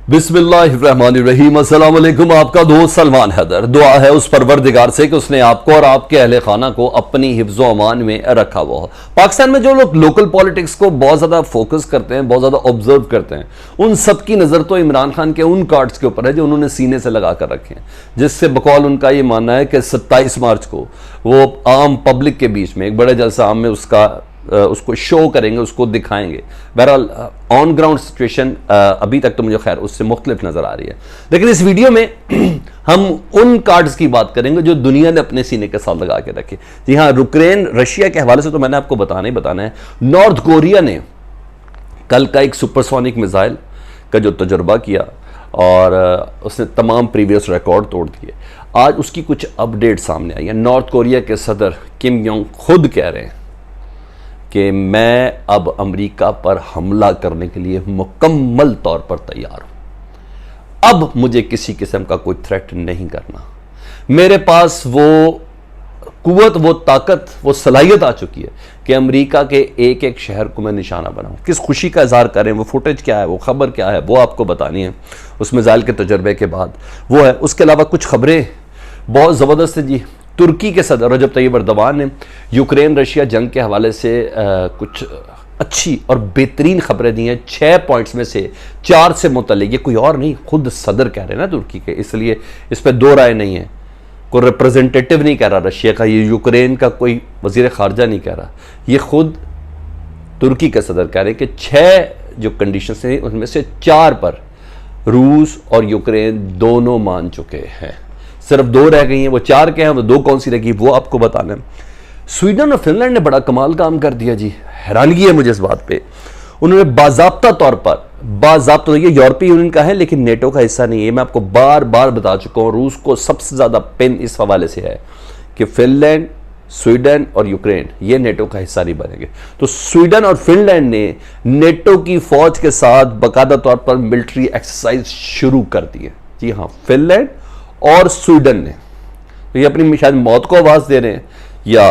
बिस्मिल्लाहिर्रहमानिर्रहीम। अस्सलाम वालेकुम। आपका दोस्त सलमान हैदर। दुआ है उस परवरदिगार से कि उसने आपको और आपके अहले खाना को अपनी हिफ्ज़ो अमान में रखा हुआ हो। पाकिस्तान में जो लोग लोकल पॉलिटिक्स को बहुत ज़्यादा फोकस करते हैं, बहुत ज़्यादा ऑब्जर्व करते हैं, उन सब की नज़र तो इमरान खान के उन कार्ड्स के ऊपर है जो उन्होंने सीने से लगा कर रखे हैं, जिससे बकौल उनका ये मानना है कि 27 मार्च को वो आम पब्लिक के बीच में एक बड़े जलसा आम में उसको शो करेंगे, उसको दिखाएंगे। बहरहाल ऑन ग्राउंड सिचुएशन अभी तक तो मुझे खैर उससे मुख्तलिफ नज़र आ रही है, लेकिन इस वीडियो में हम उन कार्ड्स की बात करेंगे जो दुनिया ने अपने सीने के साथ लगा के रखे। जी हाँ, यूक्रेन रशिया के हवाले से तो मैंने आपको बताना है। नॉर्थ कोरिया ने कल का एक सुपरसोनिक मिसाइल का जो तजुर्बा किया और उसने तमाम प्रीवियस रिकॉर्ड तोड़ दिए। आज उसकी कुछ अपडेट सामने आई है। नॉर्थ कोरिया के सदर किम जोंग खुद कह रहे हैं कि मैं अब अमेरिका पर हमला करने के लिए मुकम्मल तौर पर तैयार हूं। अब मुझे किसी किस्म का कोई थ्रेट नहीं करना। मेरे पास वो कुव्वत, वो ताकत, वो सलाहियत आ चुकी है कि अमेरिका के एक एक शहर को मैं निशाना बनाऊं। किस खुशी का इजहार करें, वो फुटेज क्या है, वो खबर क्या है, वो आपको बतानी है उस मिसाइल के तजर्बे के बाद। वो है, उसके अलावा कुछ खबरें बहुत ज़बरदस्त है जी। तुर्की के सदर रजब तैयब एर्दोगान ने यूक्रेन रशिया जंग के हवाले से कुछ अच्छी और बेहतरीन खबरें दी हैं। 6 पॉइंट्स में से 4 से मुतल्लिक, ये कोई और नहीं, खुद सदर कह रहे हैं ना तुर्की के, इसलिए इस पर दो राय नहीं है। कोई रिप्रेजेंटेटिव नहीं कह रहा रशिया का, ये यूक्रेन का कोई वजीर खारजा नहीं कह रहा, ये खुद तुर्की के सदर कह रहे हैं कि 6 जो कंडीशंस हैं उनमें से 4 पर रूस और यूक्रेन दोनों मान चुके हैं। सिर्फ 2 रह गई हैं, वो 4 के हैं, वो 2 कौन सी रहेगी वो आपको बताना है। स्वीडन और फिनलैंड ने बड़ा कमाल काम कर दिया जी। हैरानगी है मुझे इस बात पे। उन्होंने बाज़ाब्ता तौर पर, बाज़ाब्ता, ये यूरोपीय यूनियन का है लेकिन नेटो का हिस्सा नहीं है। मैं आपको बार बार बता चुका हूँ, रूस को सबसे ज़्यादा पेन इस हवाले से है कि फिनलैंड, स्वीडन और यूक्रेन ये नेटो का हिस्सा नहीं बनेंगे। तो स्वीडन और फिनलैंड ने नेटो की फौज के साथ बाकायदा तौर पर मिलिट्री एक्सरसाइज शुरू कर दी है। जी हाँ, फिनलैंड और स्वीडन ने। तो ये अपनी शायद मौत को आवाज दे रहे हैं या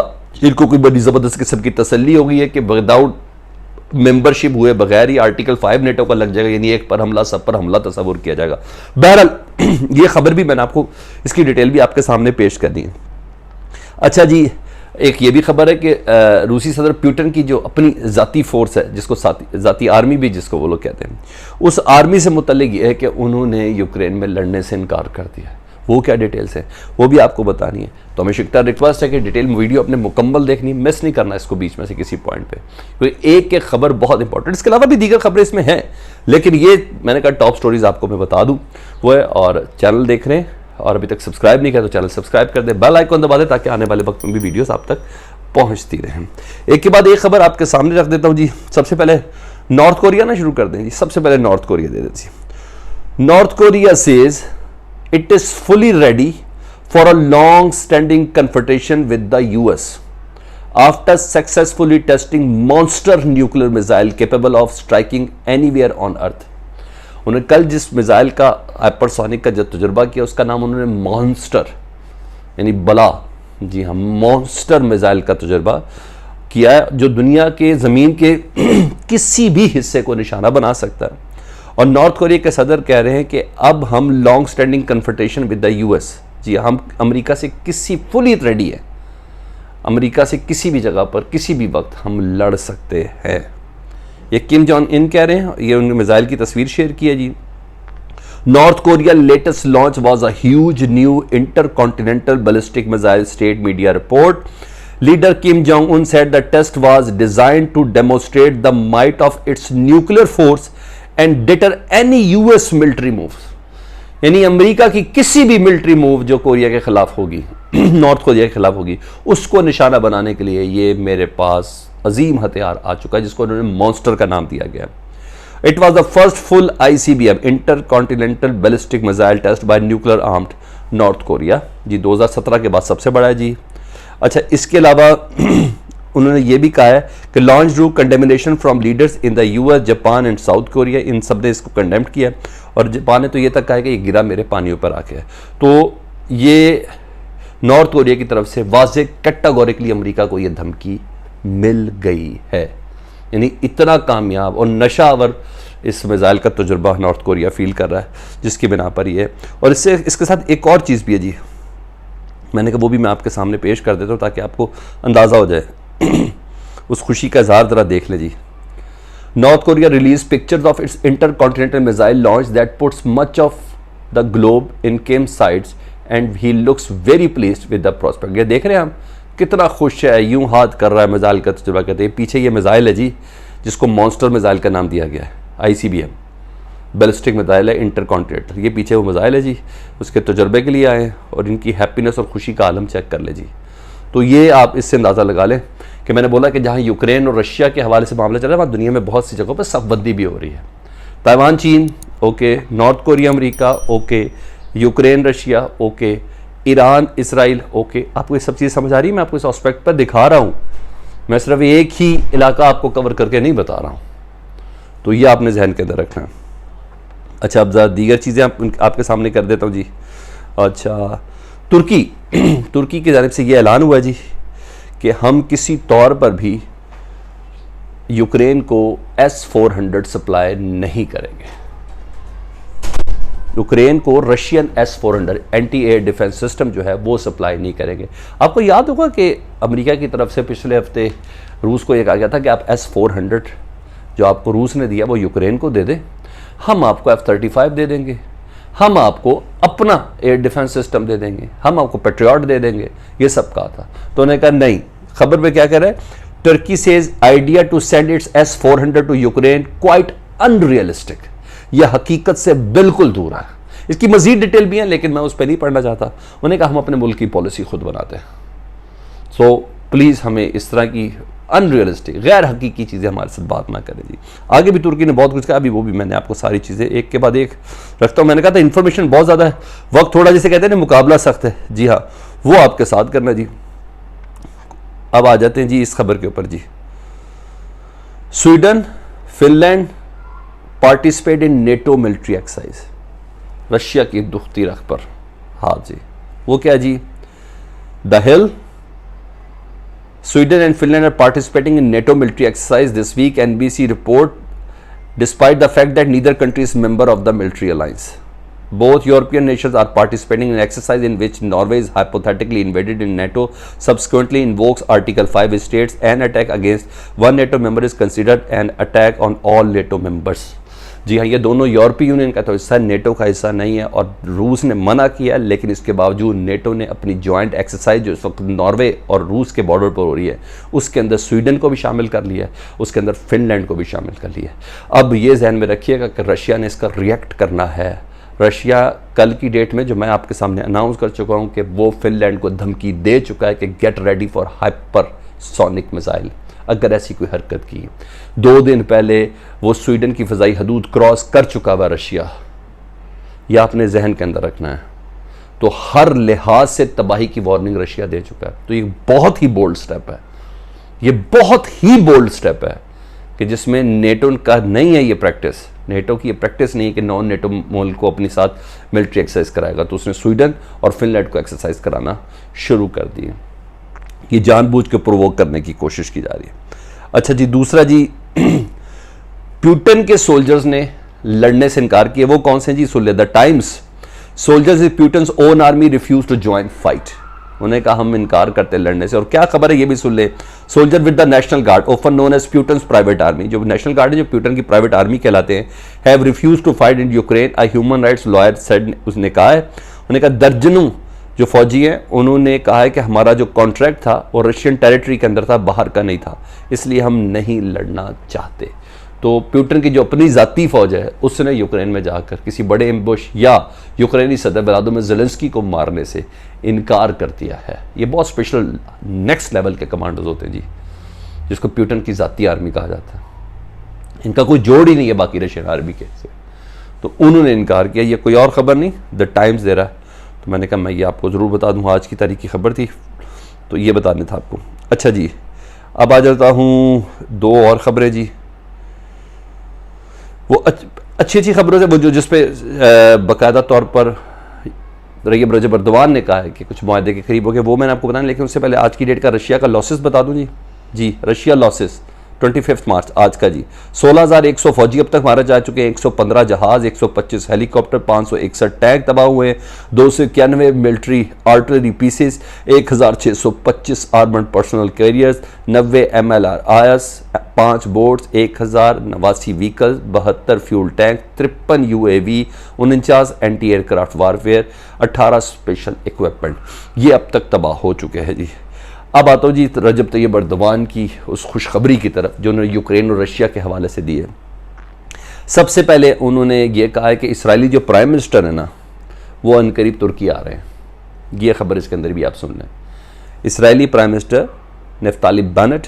इनको कोई बड़ी जबरदस्त किस्म की तसल्ली हो गई है कि विदाउट मेंबरशिप हुए बगैर ही आर्टिकल 5 नेटो का लग जाएगा, यानी एक पर हमला सब पर हमला तस्वुर किया जाएगा। बहरहाल ये खबर भी मैंने आपको इसकी डिटेल भी आपके सामने पेश करनी है। अच्छा जी, एक ये भी खबर है कि रूसी सदर पुतिन की जो अपनी ज़ाती फोर्स है, जिसको ज़ाती आर्मी भी जिसको वो लोग कहते हैं, उस आर्मी से मुतल्लिक ये है कि उन्होंने यूक्रेन में लड़ने से इनकार कर दिया है। वो क्या डिटेल्स है वो भी आपको बतानी है। तो हमें शिकता रिक्वेस्ट है कि डिटेल वीडियो अपने मुकम्मल देखनी, मिस नहीं करना इसको बीच में से किसी पॉइंट पे, क्योंकि एक एक खबर बहुत इंपॉर्टेंट। इसके अलावा भी दीगर खबरें इसमें हैं, लेकिन ये मैंने कहा टॉप स्टोरीज आपको मैं बता दूँ वो है। और चैनल देख रहे हैं और अभी तक सब्सक्राइब नहीं किया तो चैनल सब्सक्राइब कर दे, बेल आइकन दबा दे ताकि आने वाले वक्त में भी वीडियोस आप तक पहुंचती रहें। एक के बाद एक खबर आपके सामने रख देता हूं जी। सबसे पहले नॉर्थ कोरिया ना शुरू कर दें जी। सबसे पहले नॉर्थ कोरिया दे देते हैं। North Korea says it is fully ready for a long standing confrontation with the US after successfully testing monster nuclear missile capable of striking anywhere on earth. उन्होंने कल जिस मिसाइल का हाइपरसोनिक का जो तजुर्बा किया उसका नाम उन्होंने मॉन्स्टर यानी बला, जी हाँ, मॉन्स्टर मिसाइल का तजुर्बा किया है जो दुनिया के ज़मीन के किसी भी हिस्से को निशाना बना सकता है। और नॉर्थ कोरिया के सदर कह रहे हैं कि अब हम long standing confrontation with the US, जी हम अमेरिका से किसी फुली रेडी है, अमेरिका से किसी भी जगह पर किसी भी वक्त हम लड़ सकते हैं। ये किम जोंग इन कह रहे हैं, ये उन्होंने मिसाइल की तस्वीर शेयर की है जी। North Korea latest launch was a huge new intercontinental ballistic missile, state media report. Leader Kim Jong Un said the test was designed to demonstrate the might of its nuclear force and deter any US military moves. यानी America की किसी भी military move जो Korea के खिलाफ होगी, north Korea के खिलाफ होगी, उसको निशाना बनाने के लिए ये मेरे पास अजीम हथियार आ चुका है जिसको उन्होंने मॉन्स्टर का नाम दिया गया। It was the first full ICBM intercontinental ballistic missile test by nuclear armed North Korea जी। 2017 के बाद सबसे बड़ा है जी। अच्छा, इसके अलावा उन्होंने ये भी कहा है कि launch drew condemnation from leaders in the US, Japan and South Korea. इन सब ने इसको कंडेम किया और जापान ने तो ये तक कहा है कि ये गिरा मेरे पानियों पर आके। तो ये नॉर्थ कोरिया की तरफ से वाज़े कैटेगोरिकली अमेरिका को ये धमकी मिल गई है। यानी इतना कामयाब और नशावर इस मिज़ाइल का तजुर्बा नॉर्थ कोरिया फील कर रहा है, जिसकी बिना पर ये। और इसके साथ एक और चीज़ भी है जी, मैंने कहा वो भी मैं आपके सामने पेश कर देता हूँ ताकि आपको अंदाज़ा हो जाए। उस खुशी का इज़हार ज़रा देख ले जी। North Korea release pictures of its intercontinental missile launch that puts much of the globe in came sides and he looks very pleased with the prospect. ये देख रहे हैं हम कितना खुश है, यूं हाथ कर रहा है मिसाइल का तजुर्बा कहते हैं। पीछे ये मिसाइल है जी जिसको मॉन्स्टर मिसाइल का नाम दिया गया है, ICBM बैलिस्टिक मिसाइल है इंटरकॉन्टिनेंटल। ये पीछे वो मिसाइल है जी, उसके तजुर्बे के लिए आए हैं और इनकी हैप्पीनेस और खुशी का आलम चेक कर ले जी। तो ये आप इससे अंदाज़ा लगा लें कि मैंने बोला कि जहाँ यूक्रेन और रशिया के हवाले से मामला चल रहा है वहाँ दुनिया में बहुत सी जगहों पर सफबंदी भी हो रही है। ताइवान चीन okay, north Korea America okay, Ukraine Russia okay, Iran Israel okay. आपको ये सब चीज़ समझ आ रही है? मैं आपको इस एस्पेक्ट पर दिखा रहा हूँ, मैं सिर्फ एक ही इलाका आपको कवर करके नहीं बता रहा हूँ। तो ये आपने जहन के अंदर रखना है। अच्छा, अब ज़रा दीगर चीज़ें आपके सामने कर देता हूँ जी। अच्छा, तुर्की की जानिब से ये ऐलान हुआ जी कि हम किसी तौर पर भी यूक्रेन को S-400 सप्लाई नहीं करेंगे। यूक्रेन को Russian S-400 anti air defence system जो है वो सप्लाई नहीं करेंगे। आपको याद होगा कि अमेरिका की तरफ से पिछले हफ्ते रूस को ये कहा गया था कि आप S-400 जो आपको रूस ने दिया वो यूक्रेन को दे दें, हम आपको F-35 दे देंगे, हम आपको अपना एयर डिफेंस सिस्टम दे देंगे, हम आपको पेट्रियट दे देंगे, ये सब कहा था। तो उन्होंने कहा नहीं। खबर में क्या कह रहा है? Turkey says idea to send its S-400 to Ukraine quite unrealistic. यह हकीकत से बिल्कुल दूर है। इसकी मजीद डिटेल भी है लेकिन मैं उस पर नहीं पढ़ना चाहता। उन्होंने कहा हम अपने मुल्क की पॉलिसी खुद बनाते हैं, सो प्लीज़ हमें इस तरह की अनरियलिस्टिक गैर हकीकी चीज़ें हमारे साथ बात ना करें जी। आगे भी तुर्की ने बहुत कुछ कहा, अभी वो भी मैंने आपको सारी चीज़ें एक के बाद एक रखता हूँ। मैंने कहा था इन्फॉर्मेशन बहुत ज़्यादा है, वक्त थोड़ा जिसे कहते हैं ना मुकाबला सख्त है, जी हाँ वो आपके साथ करना जी। अब आ जाते हैं जी इस खबर के ऊपर जी। Sweden Finland participate in NATO military exercise. Russia की दुखती रख पर हाँ जी, वो क्या जी? The Hill Sweden and Finland are participating in NATO military exercise this week, NBC report, despite the fact that neither country is member of the military alliance. Both European nations are participating in an exercise in which Norway is hypothetically invaded in NATO, subsequently invokes Article 5, which states an attack against one NATO member is considered an attack on all NATO members. जी हाँ, ये दोनों यूरोपीय union का तो हिस्सा, NATO का हिस्सा नहीं है और रूस ने मना किया, लेकिन इसके बावजूद नेटो ने अपनी जॉइंट एक्सरसाइज जो इस वक्त नॉर्वे और रूस के बॉर्डर पर हो रही है उसके अंदर स्वीडन को भी शामिल कर लिया है, उसके अंदर फिनलैंड को भी शामिल कर लिया है। अब ये जहन में रखिएगा कि रशिया ने इसका रिएक्ट करना है। रशिया कल की डेट में जो मैं आपके सामने अनाउंस कर चुका हूँ कि वो फिनलैंड को धमकी दे चुका है कि get ready for hypersonic missile अगर ऐसी कोई हरकत की। 2 दिन पहले वो स्वीडन की फ़ज़ाई हदूद क्रॉस कर चुका हुआ रशिया, यह अपने जहन के अंदर रखना है। तो हर लिहाज से तबाही की वार्निंग रशिया दे चुका है। तो ये बहुत ही बोल्ड स्टेप है, ये बहुत ही बोल्ड स्टेप है कि जिसमें नेटो का नहीं है ये प्रैक्टिस, नेटो की ये प्रैक्टिस नहीं है कि नॉन नेटो मुल्क को अपने साथ मिलिट्री एक्सरसाइज कराएगा। तो उसने स्वीडन और फिनलैंड को एक्सरसाइज कराना शुरू कर दी। ये जानबूझ के प्रोवोक करने की कोशिश की जा रही है। अच्छा जी, दूसरा जी, प्यूटन के सोल्जर्स ने लड़ने से इनकार किया। वो कौन से जी? सुन ले, the Times, soldiers in Putin's own army refuse to join fight. उन्होंने कहा हम इनकार करते लड़ने से। और क्या खबर है ये भी सुन ले। Soldier with the national guard open known as Putin's private army, जो नेशनल गार्ड है जो प्यूटन की प्राइवेट आर्मी कहलाते हैं, have refuse to fight in Ukraine, a human rights lawyer said. उसने कहा है, उन्होंने कहा दर्जनों जो फौजी हैं उन्होंने कहा है कि हमारा जो कॉन्ट्रैक्ट था वो रशियन टेरिटरी के अंदर था, बाहर का नहीं था, इसलिए हम नहीं लड़ना चाहते। तो प्यूटन की जो अपनी ज़ाती फ़ौज है उसने यूक्रेन में जाकर किसी बड़े एम्बुश या यूक्रेनी सदर व्लादिमीर ज़ेलेंस्की को मारने से इनकार कर दिया है। ये बहुत स्पेशल नेक्स्ट लेवल के कमांडर्स होते हैं जी, जिसको प्यूटन की ज़ाती आर्मी कहा जाता है। इनका कोई जोड़ ही नहीं है बाकी रशियन आर्मी के से। तो उन्होंने इनकार किया। ये कोई और ख़बर नहीं, द टाइम्स दे रहा है। तो मैंने कहा मैं ये आपको ज़रूर बता दूँ, आज की तारीख की खबर थी तो ये बताने था आपको। अच्छा जी, अब आ जाता हूँ 2 और ख़बरें जी। वो अच्छी अच्छी खबरों से वो जो जिस पे बाकायदा तौर पर रईब रजब अर्दवान ने कहा है कि कुछ मुआहदे के करीब हो गए, वो मैंने आपको बताया। लेकिन उससे पहले आज की डेट का रशिया का लॉसेस बता दूँ जी। रशिया लॉसेस 25 मार्च आज का जी। 16,100 फौजी अब तक मारे जा चुके हैं, 115 जहाज, 125 हेलीकॉप्टर, 561 टैंक तबाह हुए, 291 military artillery pieces, 1,625 armoured personal carriers, 90 MLRIs, 5 boats, 1,089 vehicles, 72 fuel tank, 53 UAV, 49 anti aircraft warfare, 18 special equipment, ये अब तक तबाह हो चुके हैं जी। अब आता हूँ जी रजब तैयब एर्दोगान की उस खुशखबरी की तरफ जो उन्होंने यूक्रेन और रशिया के हवाले से दी है। सबसे पहले उन्होंने ये कहा है कि इसराइली जो प्राइम मिनिस्टर है ना, वो अनकरीब तुर्की आ रहे हैं। ये खबर इसके अंदर भी आप सुन लें। Israeli prime minister Naftali Bennett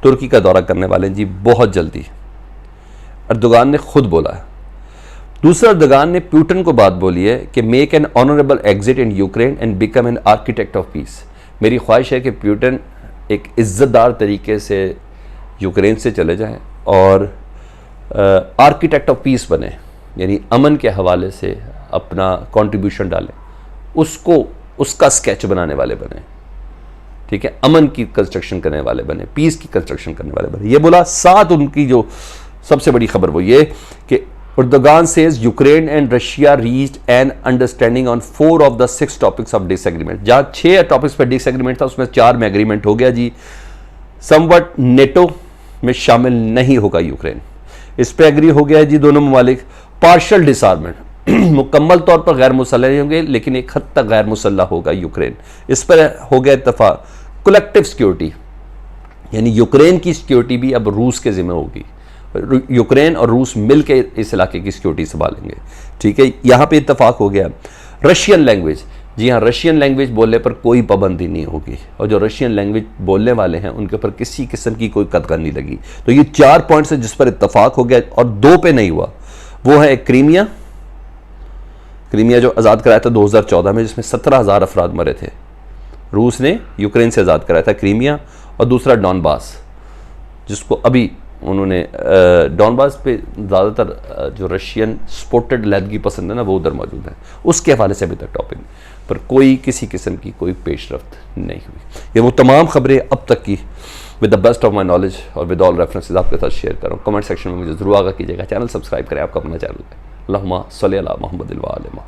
तुर्की का दौरा करने वाले हैं जी बहुत जल्दी, एर्दोगान ने खुद बोला है। दूसरा, एर्दोगान ने पुतिन को बात बोली है कि make an honourable exit in Ukraine and become an architect of peace. मेरी ख्वाहिश है कि पुतिन एक इज़्ज़तदार तरीके से यूक्रेन से चले जाएं और आर्किटेक्ट ऑफ पीस बने, यानी अमन के हवाले से अपना कंट्रीब्यूशन डालें, उसको उसका स्केच बनाने वाले बने, ठीक है, अमन की कंस्ट्रक्शन करने वाले बने, पीस की कंस्ट्रक्शन करने वाले बने। ये बोला। साथ उनकी जो सबसे बड़ी खबर वो ये कि Erdogan says Ukraine and Russia reached an understanding on 4 of the 6 topics of disagreement। जहाँ 6 टॉपिक्स पर डिसएग्रीमेंट था उसमें 4 में एग्रीमेंट हो गया जी। समवट नेटो में शामिल नहीं होगा यूक्रेन, इस पर एग्री हो गया है जी दोनों ममालिक। पार्शल डिसआर्मेंट, मुकम्मल तौर पर गैर मुसल्लह नहीं होंगे लेकिन एक हद तक गैर मुसल्लह होगा यूक्रेन, इस पर हो गया इत्तफाक। कलेक्टिव सिक्योरिटी, यानी यूक्रेन की सिक्योरिटी भी अब रूस के जिम्मे होगी, यूक्रेन और रूस मिलकर इस इलाके की सिक्योरिटी संभालेंगे, ठीक है, यहाँ पे इत्तेफाक हो गया। रशियन लैंग्वेज, जी हाँ, रशियन लैंग्वेज बोलने पर कोई पाबंदी नहीं होगी और जो रशियन लैंग्वेज बोलने वाले हैं उनके ऊपर किसी किस्म की कोई कतगन नहीं लगी। तो ये 4 पॉइंट्स है जिस पर इत्तेफाक हो गया और 2 पे नहीं हुआ। वो है क्रीमिया, क्रीमिया जो आज़ाद कराया था 2014 में, जिसमें 17,000 अफराद मरे थे, रूस ने यूक्रेन से आज़ाद कराया था क्रीमिया। और दूसरा डॉनबास, जिसको अभी उन्होंने डॉनबास पे ज़्यादातर जो रशियन स्पोर्टेड लैदगी पसंद है ना वो उधर मौजूद है, उसके हवाले से अभी तक टॉपिक पर कोई किसी किस्म की कोई पेशरफ्त नहीं हुई। ये वो तमाम खबरें अब तक की with the best of my knowledge और विद ऑल रेफरेंसेज आपके साथ शेयर कर रहा हूँ। कमेंट सेक्शन में मुझे ज़रूर आगाह कीजिएगा, चैनल सब्सक्राइब करें, आपका अपना चैनल है। अल्लाहुम्मा सल्ली अला मुहम्मद व आले मुहम्मद।